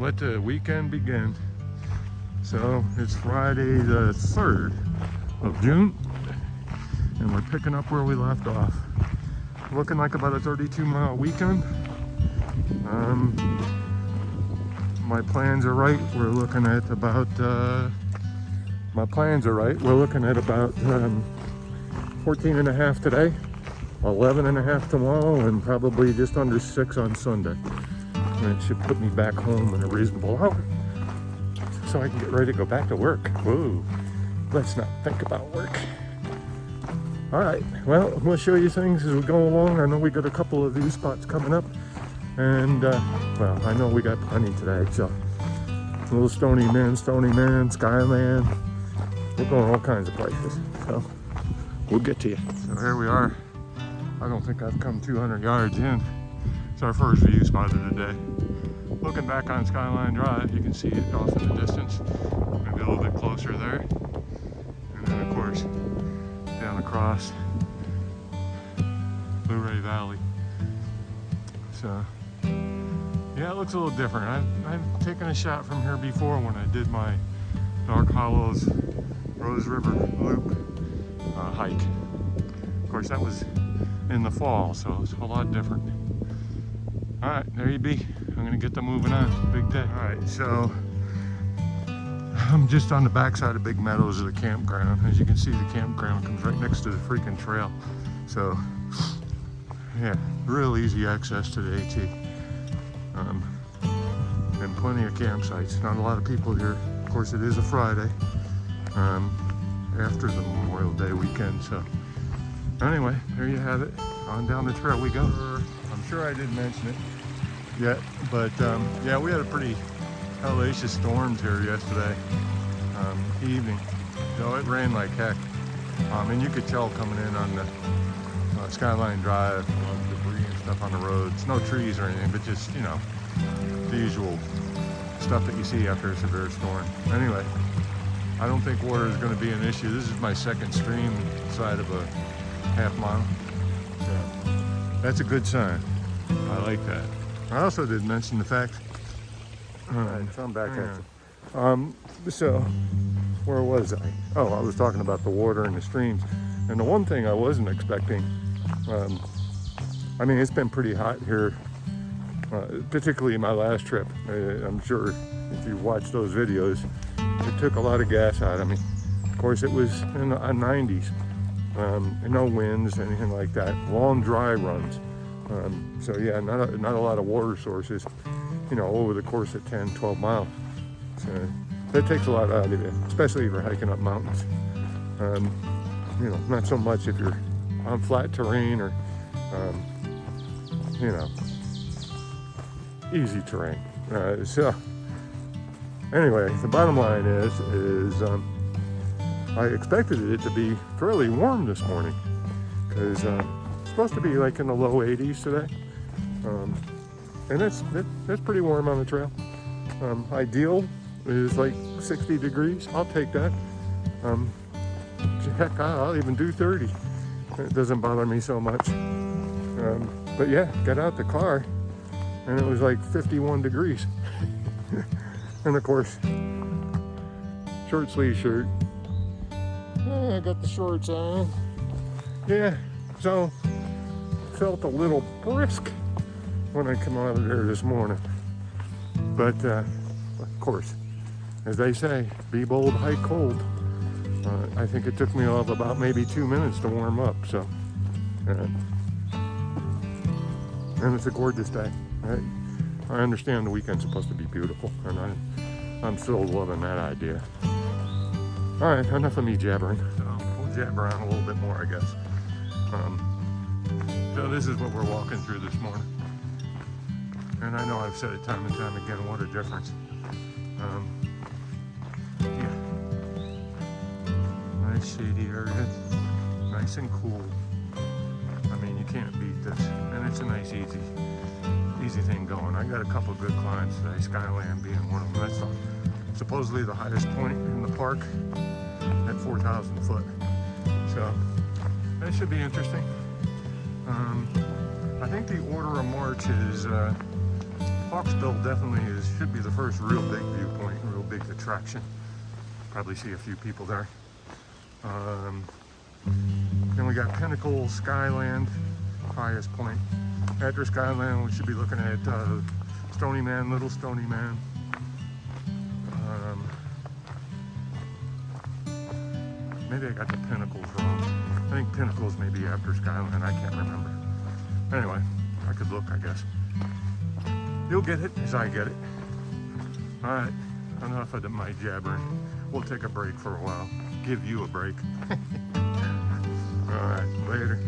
let the weekend begin. So it's Friday the 3rd of June, and we're picking up where we left off. Looking like about a 32-mile weekend. My plans are right. We're looking at about, my plans are right. We're looking at about 14 and a half today, 11 and a half tomorrow, and probably just under 6 on Sunday. And it should put me back home in a reasonable hour so I can get ready to go back to work. Whoa, let's not think about work. All right, well, we'll show you things as we go along. I know we got a couple of view spots coming up, and well, I know we got plenty today. So Little Stony Man, Skyland, we're going all kinds of places, so we'll get to you. So here we are. I don't think I've come 200 yards in. It's our first view spot of the day. Looking back on Skyline Drive, you can see it off in the distance. Maybe a little bit closer there. And then of course, down across Blue Ray Valley. So yeah, it looks a little different. I've taken a shot from here before when I did my Dark Hollows Rose River Loop hike. Of course, that was in the fall, so it's a lot different. All right, there you be. I'm gonna get them moving on. Big day. All right, so I'm just on the backside of Big Meadows of the campground. As you can see, the campground comes right next to the freaking trail. So yeah, real easy access to the AT. And plenty of campsites. Not a lot of people here. Of course, it is a Friday after the Memorial Day weekend. So anyway, there you have it. On down the trail we go. I'm sure I didn't mention it yet, but yeah, we had a pretty hellacious storms here yesterday evening. So it rained like heck, and you could tell coming in on the Skyline Drive, debris and stuff on the roads. No trees or anything, but just, you know, the usual stuff that you see after a severe storm. Anyway, I don't think water is going to be an issue. This is my second stream side of a half mile. So that's a good sign. I like that. I also did mention the fact. Alright, so I'm back at you. So where was I? Oh, I was talking about the water and the streams. And the one thing I wasn't expecting, I mean, it's been pretty hot here, particularly my last trip. I'm sure if you watch those videos, it took a lot of gas out of me. Of course, it was in the 90s. And no winds, anything like that. Long dry runs. So yeah, not a lot of water sources, you know, over the course of 10, 12 miles. So that takes a lot out of you, especially if you're hiking up mountains. You know, not so much if you're on flat terrain or, you know, easy terrain. So anyway, the bottom line is I expected it to be fairly warm this morning because it's supposed to be like in the low 80s today, and that's pretty warm on the trail. Ideal is like 60 degrees. I'll take that. Heck, I'll even do 30. It doesn't bother me so much. But yeah, got out the car and it was like 51 degrees. And of course, short sleeve shirt. Yeah, I got the shorts on. Yeah, so felt a little brisk when I come out of there this morning. But of course, as they say, be bold, hike cold. I think it took me all of about maybe 2 minutes to warm up. So, and it's a gorgeous day. I understand the weekend's supposed to be beautiful, and I'm still loving that idea. All right, enough of me jabbering. So we'll jabber around a little bit more, I guess. So this is what we're walking through this morning. And I know I've said it time and time again, what a difference. Yeah. Nice shady area, nice and cool. I mean, you can't beat this. And it's a nice, easy thing going. I got a couple of good climbs today, Skyland being one of them. That's supposedly the highest point in the park at 4,000 foot. So that should be interesting. I think the order of march is Hawksbill definitely should be the first real big viewpoint, real big attraction. Probably see a few people there. Then we got Pinnacle Skyland, highest point. After Skyland, we should be looking at Stony Man, Little Stony Man. Maybe I got the Pinnacles wrong. I think Pinnacles may be after Skyline. I can't remember. Anyway, I could look, I guess. You'll get it as I get it. All right, enough of my jabbering. We'll take a break for a while. Give you a break. All right, later.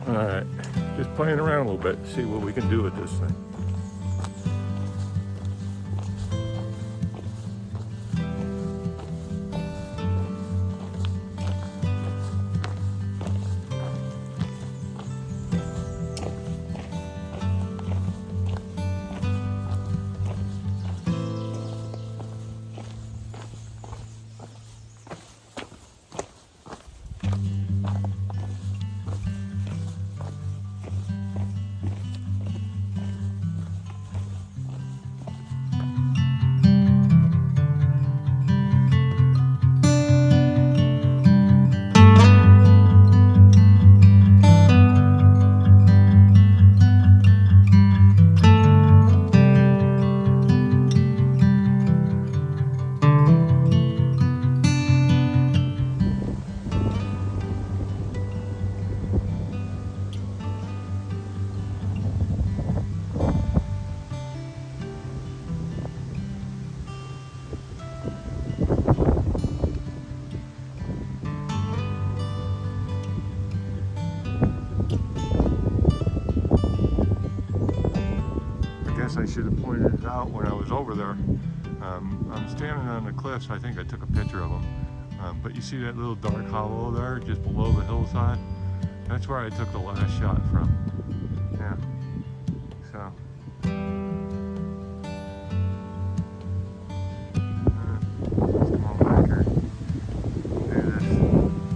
All right, just playing around a little bit, see what we can do with this thing. I should have pointed it out when I was over there. I'm standing on the cliffs. I think I took a picture of them. But you see that little dark hollow there just below the hillside? That's where I took the last shot from. Yeah. So. Let's come on back here. Do this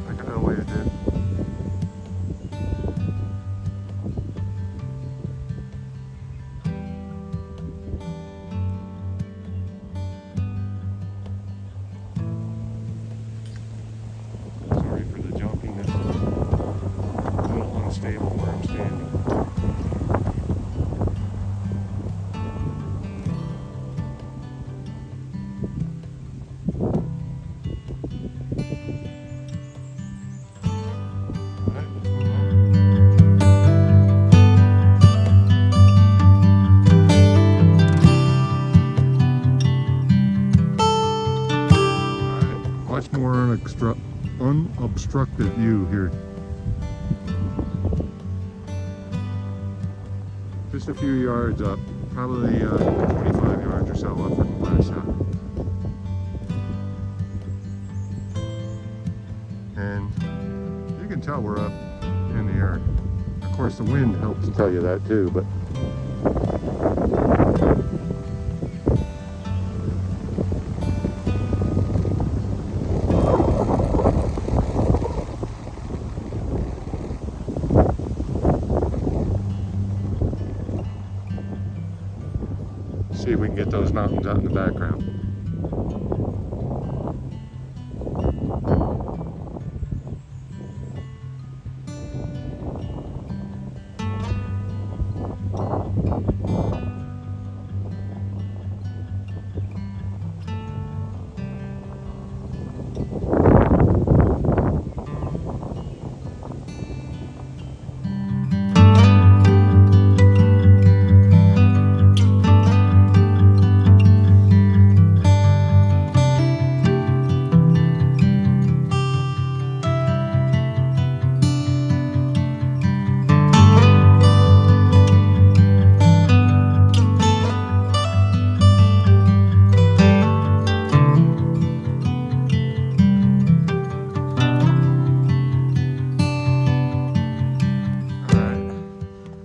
like I always did. Stable where I'm standing. All right, let's move on. All right, much more unobstructed view here. Just a few yards up, probably 25 yards or so up from the last shot. And you can tell we're up in the air. course, the wind helps tell you that too, but see if we can get those mountains out in the background.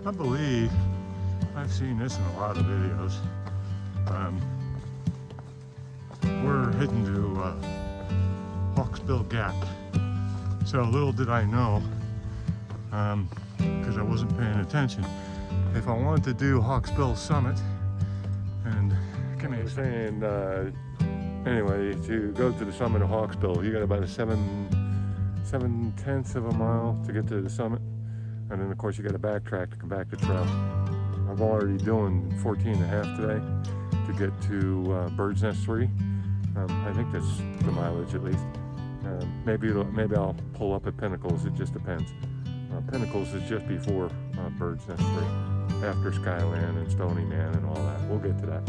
I believe I've seen this in a lot of videos. We're heading to Hawksbill Gap. So little did I know, because I wasn't paying attention, if I wanted to do Hawksbill Summit, and I was saying, anyway, to go to the summit of Hawksbill, you got about a 7/10 of a mile to get to the summit. And then of course you got to backtrack to come back to trail. I'm already doing 14.5 today to get to Bird's Nest 3. I think that's the mileage at least. Maybe I'll pull up at Pinnacles, it just depends. Pinnacles is just before Bird's Nest 3, after Skyland and Stony Man and all that. We'll get to that.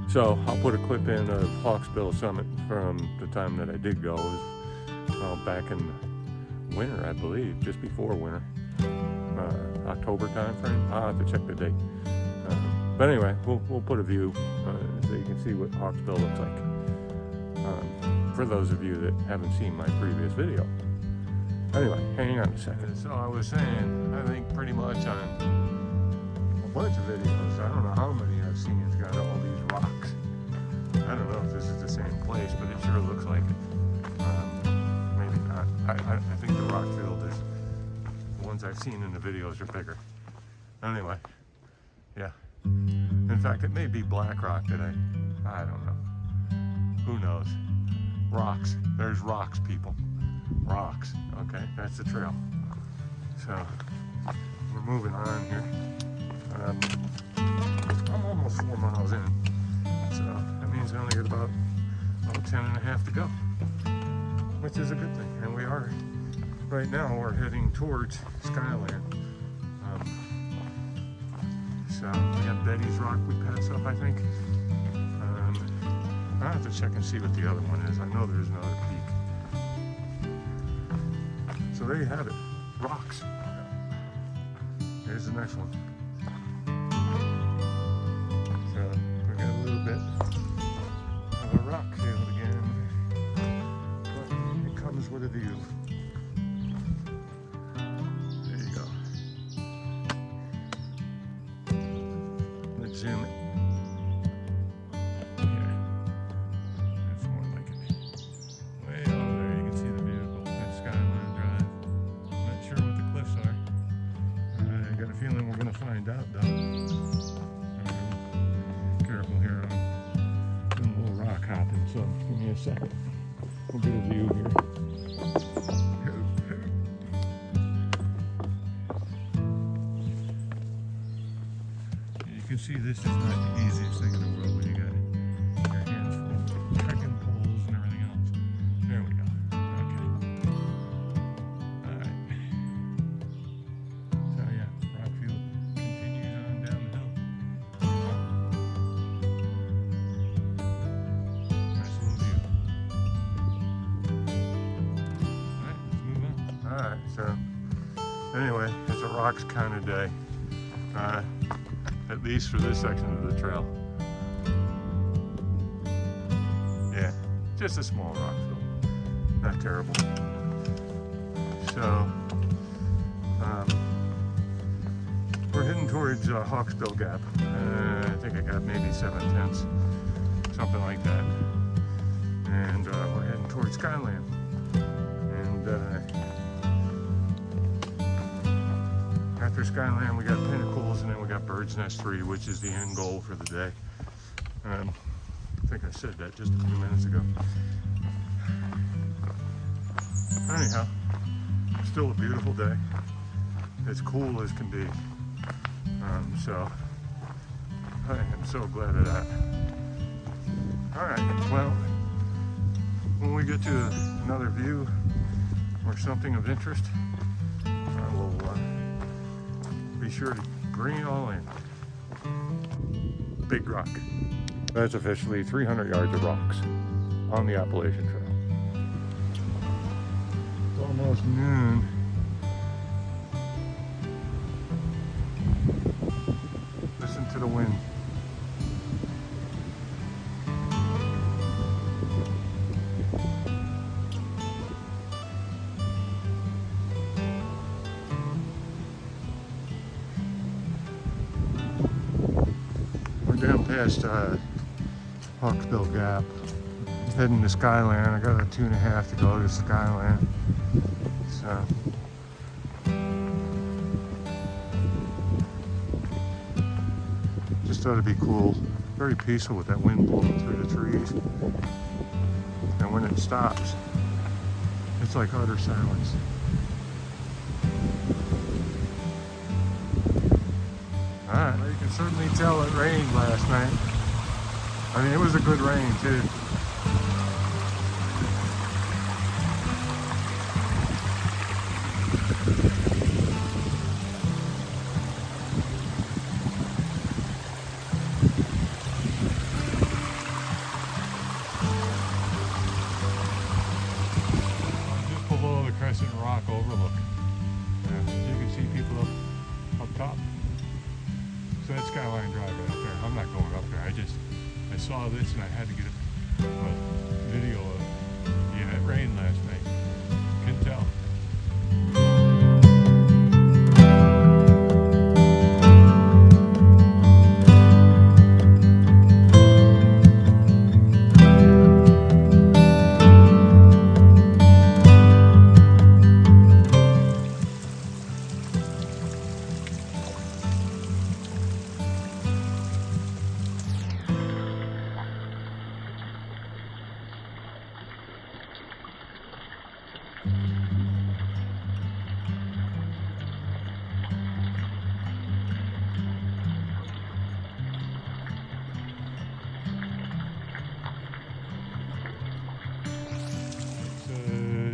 So I'll put a clip in of Hawksbill Summit from the time that I did go. It was back in winter, I believe, just before winter, October time frame. I'll have to check the date. But anyway, we'll put a view so you can see what Hawksbill looks like. For those of you that haven't seen my previous video. Anyway, hang on a second. So I was saying, I think pretty much on a bunch of videos, I don't know how many I've seen, it's got all these rocks. I don't know if this is the same place, but it sure looks like it. Maybe not. I think the rock field is, the ones I've seen in the videos are bigger. Anyway, yeah. In fact, it may be black rock that I don't know. Who knows? Rocks. There's rocks, people. Rocks. Okay, that's the trail. So, we're moving on here. I'm almost 4 miles in. So, that means I only got about 10.5 to go. Which is a good thing. And we are, right now, we're heading towards Skyland. So, we got Betty's Rock we pass up, I think. I have to check and see what the other one is. I know there's another peak. So there you have it. Rocks. Here's the next one. So we got a little bit of a rock field again. But it comes with a view. There you go. Let's zoom it. So give me a second. We'll get a view here. You can see this is not the easiest thing in the world when you got your hands full of trekking poles and everything else. There we go. Okay. Alright. So yeah, Rockfield continues on down the hill. Alright, so anyway, it's a rocks kind of day, at least for this section of the trail. Yeah, just a small rock field, not terrible. So We're heading towards Hawksbill Gap. I think I got maybe 7/10, something like that. And we're heading towards Skyland. And after Skyland, we got Pinnacles, and then we got Bird's Nest 3, which is the end goal for the day. I think I said that just a few minutes ago. Anyhow, still a beautiful day. As cool as can be. So I am so glad of that. All right, well, when we get to another view or something of interest, I will be sure to bring it all in. Big Rock. That's officially 300 yards of rocks on the Appalachian Trail. It's almost noon. Listen to the wind. We're down past Hawksbill Gap, heading to Skyland. I got a 2.5 to go to Skyland. So just thought it'd be cool. Very peaceful with that wind blowing through the trees. And when it stops, it's like utter silence. Alright, well, you can certainly tell it rained last night. I mean, it was a good rain too. Rock overlook. You can see people up top. So that's Skyline Drive right up there. I'm not going up there. I saw this and I had to get a video of it. Yeah, it rained last night. Couldn't tell.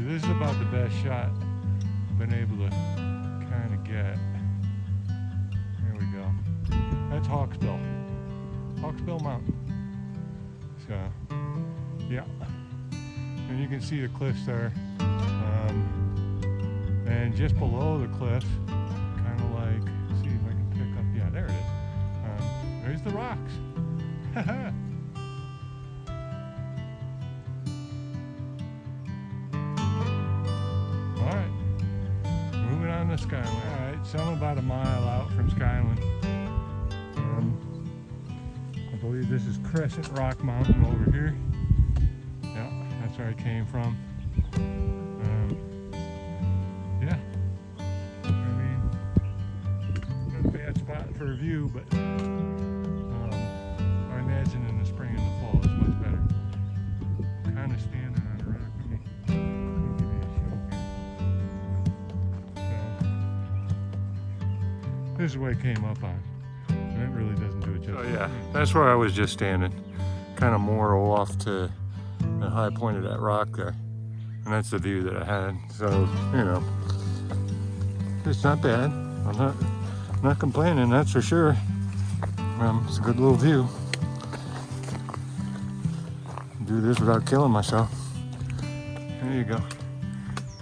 This is about the best shot I've been able to kind of get. There we go. That's Hawksbill Mountain. So, yeah. And you can see the cliffs there. And just below the cliff, kind of like, see if I can pick up, yeah, there it is. There's the rocks. Alright, moving on to Skyland. Alright, so I'm about a mile out from Skyland. I believe this is Crescent Rock Mountain over here. Yeah, that's where I came from. Yeah, I mean, not a bad spot for a view, but I imagine in the spring and the fall it's much better. Kind of standing on a rock. Let me give you a show here. This is what I came up on. And it really doesn't do it justice. Oh yeah, that's where I was just standing. Kind of more off to the high point of that rock there. And that's the view that I had. So, you know, it's not bad. I'm not complaining, that's for sure. It's a good little view. Do this without killing myself. There you go.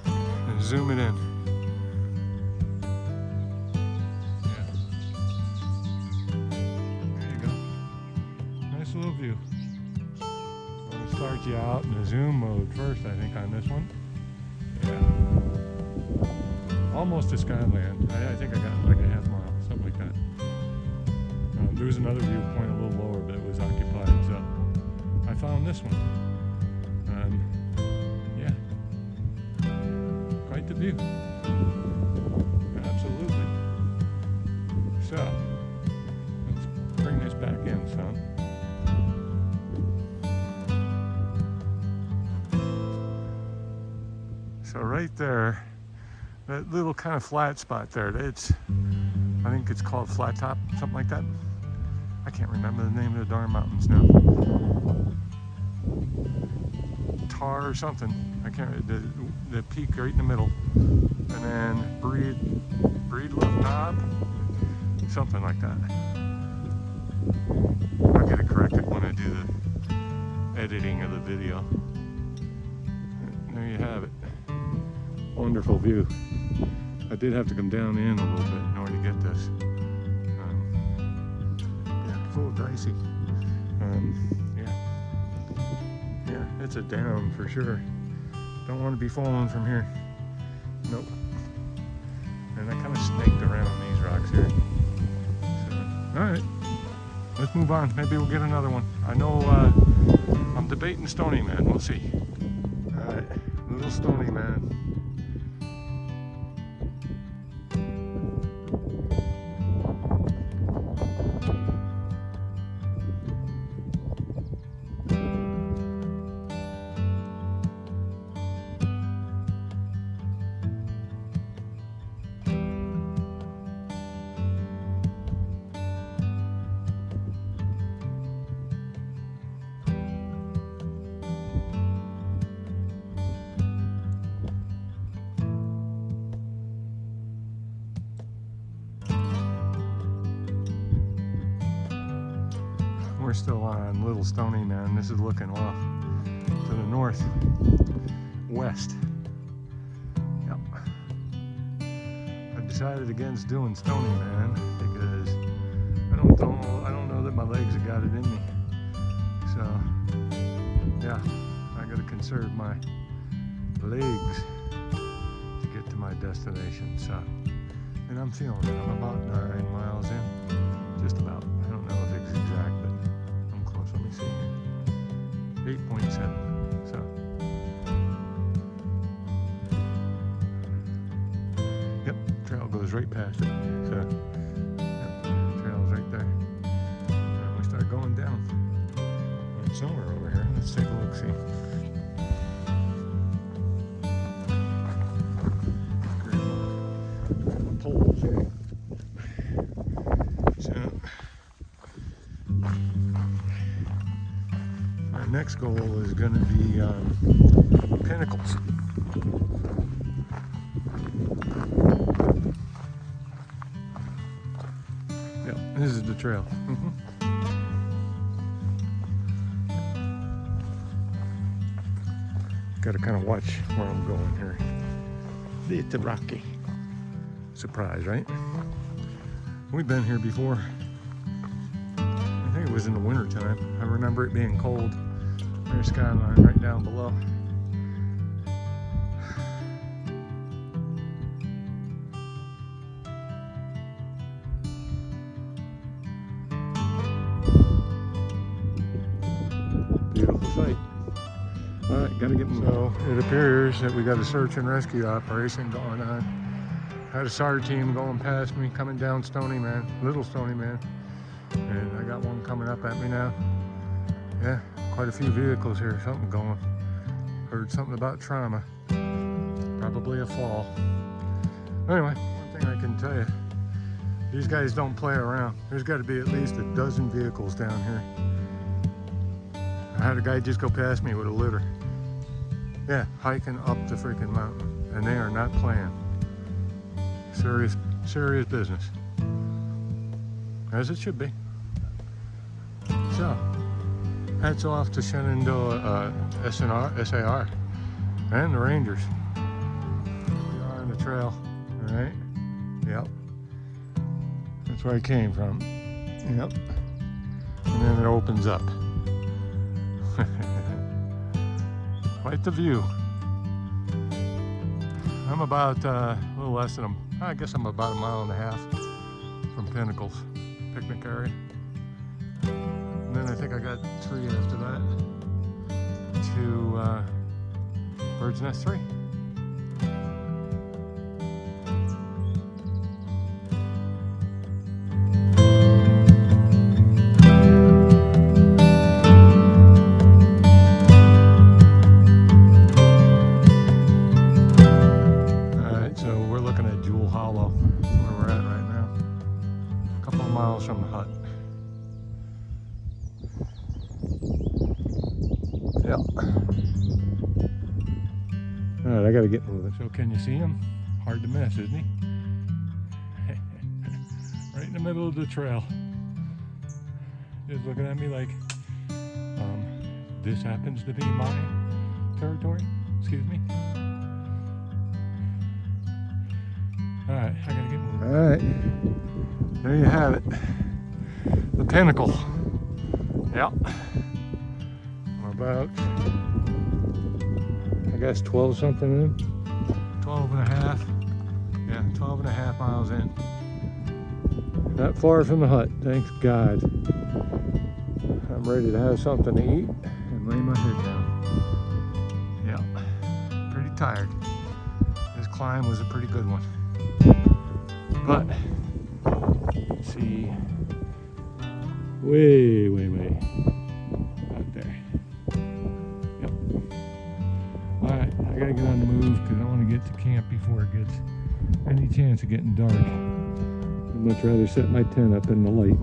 And zoom it in. Yeah. There you go. Nice little view. I'm going to start you out in the zoom mode first, I think, on this one. Yeah. almost to Skyland. I think I got like a half mile, something like that. There was another viewpoint a little lower, but it was occupied, so I found this one. Yeah, quite the view. Absolutely. So, let's bring this back in some. So right there, that little kind of flat spot there, I think it's called Flat Top, something like that. I can't remember the name of the darn mountains now. Tar or something. I can't. The peak right in the middle, and then Breedlove Knob, something like that. I'll get it corrected when I do the editing of the video. There you have it. Wonderful view. I did have to come down in a little bit in order to get this. Yeah, full dicey. Yeah, it's a down for sure. Don't want to be falling from here. Nope. And I kind of snaked around these rocks here. So, all right, let's move on. Maybe we'll get another one. I know I'm debating Stony Man. We'll see. All right, little Stony Man. We're still on Little Stony Man. This is looking off to the north west. Yep. I decided against doing Stony Man because I don't know that my legs have got it in me. So yeah, I gotta conserve my legs to get to my destination. So, and I'm feeling it. I'm about 9 miles in, just about. I don't know if it's exact, but I'm close. Let me see here. 8.7. So, yep, trail goes right past it. So, yep, trail's right there. And we start going down. It's somewhere over here. Let's take a look. See. Poles here. So, our next goal is going to be Pinnacles. Yep, this is the trail. Got to kind of watch where I'm going here. It's rocky. Surprise, right? We've been here before. I think it was in the winter time. I remember it being cold. There's skyline right down below. Beautiful sight. All right, gotta get moving. So it appears that we got a search and rescue operation going on. Had a SAR team going past me, coming down Stony Man, Little Stony Man, and I got one coming up at me now. Yeah, quite a few vehicles here, something going. Heard something about trauma, probably a fall. Anyway, one thing I can tell you, these guys don't play around. There's got to be at least a dozen vehicles down here. I had a guy just go past me with a litter. Yeah, hiking up the freaking mountain, and they are not playing. Serious business, as it should be. So, hats off to Shenandoah SAR and the Rangers. We are on the trail, all right? Yep. That's where I came from. Yep. And then it opens up. Quite the view. I'm about a little less than I guess I'm about 1.5 miles from Pinnacles picnic area. And then I think I got 3 after that to Bird's Nest 3. From the hut. Yeah. Alright, I gotta get moving. So can you see him? Hard to miss, isn't he? Right in the middle of the trail. Just looking at me like, this happens to be my territory? Excuse me? Alright, I gotta get moving. Alright. There you have it. The Pinnacle. Yeah. I'm about, I guess 12 something in. 12 and a half. Yeah, 12 and a half miles in. Not far from the hut, thanks God. I'm ready to have something to eat and lay my head down. Yeah, pretty tired. This climb was a pretty good one. But, let's see. Way out there. Yep. Alright, I gotta get on the move because I want to get to camp before it gets any chance of getting dark. I'd much rather set my tent up in the light.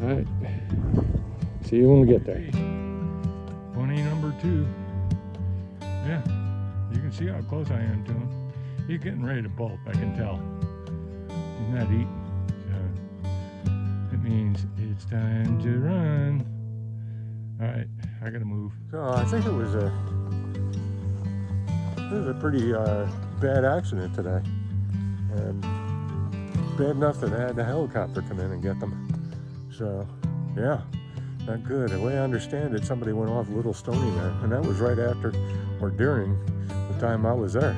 Alright. See you when we get there. Bunny number 2. Yeah, you can see how close I am to him. He's getting ready to bolt, I can tell. He's not eating. Means it's time to run. Alright, I gotta move. So I think it was a pretty bad accident today. And bad enough that I had the helicopter come in and get them. So yeah, not good. The way I understand it, somebody went off Little Stony there, and that was right after or during the time I was there.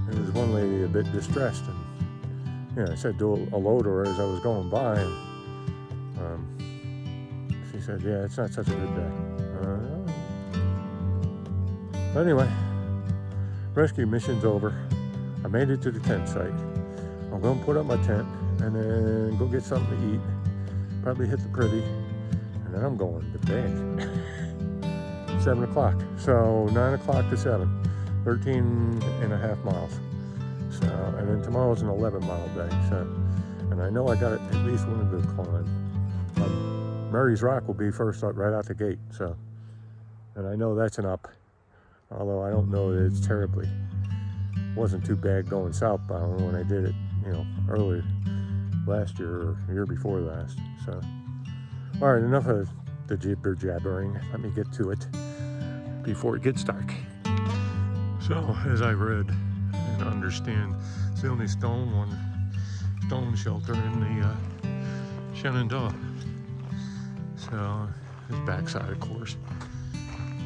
There was one lady a bit distressed, and yeah, I said to a loader as I was going by, and she said, yeah, it's not such a good day. Anyway, rescue mission's over. I made it to the tent site. I'm going to put up my tent and then go get something to eat. Probably hit the privy, and then I'm going to bed. 7 o'clock. So 9 o'clock to 7. 13 and a half miles. So, and then tomorrow's an 11-mile day. So, and I know I got at least one of the climb. Murray's Rock will be first up right out the gate. So, and I know that's an up. Although I don't know that it's terribly. Wasn't too bad going southbound when I did it, earlier last year or year before last. So, all right, enough of the jibber jabbering. Let me get to it before it gets dark. So, as I read and understand, it's the only stone shelter in the Shenandoah. So, his backside, of course.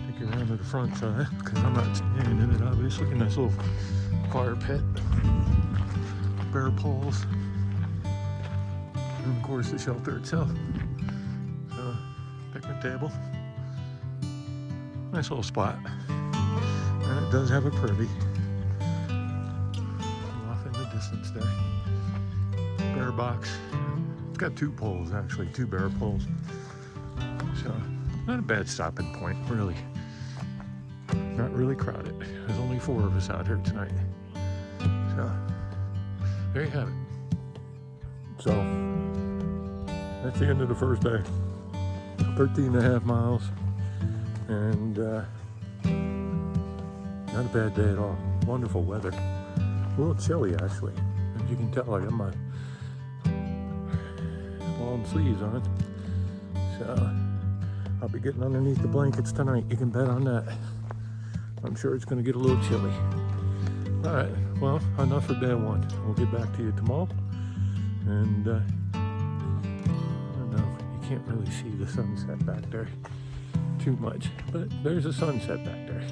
Take you around to the front side, because I'm not standing in it, obviously. And this little fire pit, bare poles, and of course the shelter itself. So, picnic table. Nice little spot. And it does have a privy off in the distance there. Bear box. It's got 2 poles, actually, 2 bear poles. So, not a bad stopping point, really. Not really crowded. There's only 4 of us out here tonight. So, there you have it. So, that's the end of the first day. 13 and a half miles. And, not a bad day at all. Wonderful weather. A little chilly, actually. As you can tell, I got my long sleeves on. So, I'll be getting underneath the blankets tonight. You can bet on that. I'm sure it's going to get a little chilly. All right. Well, enough for day 1. We'll get back to you tomorrow. And, I don't know. You can't really see the sunset back there too much. But there's a sunset back there.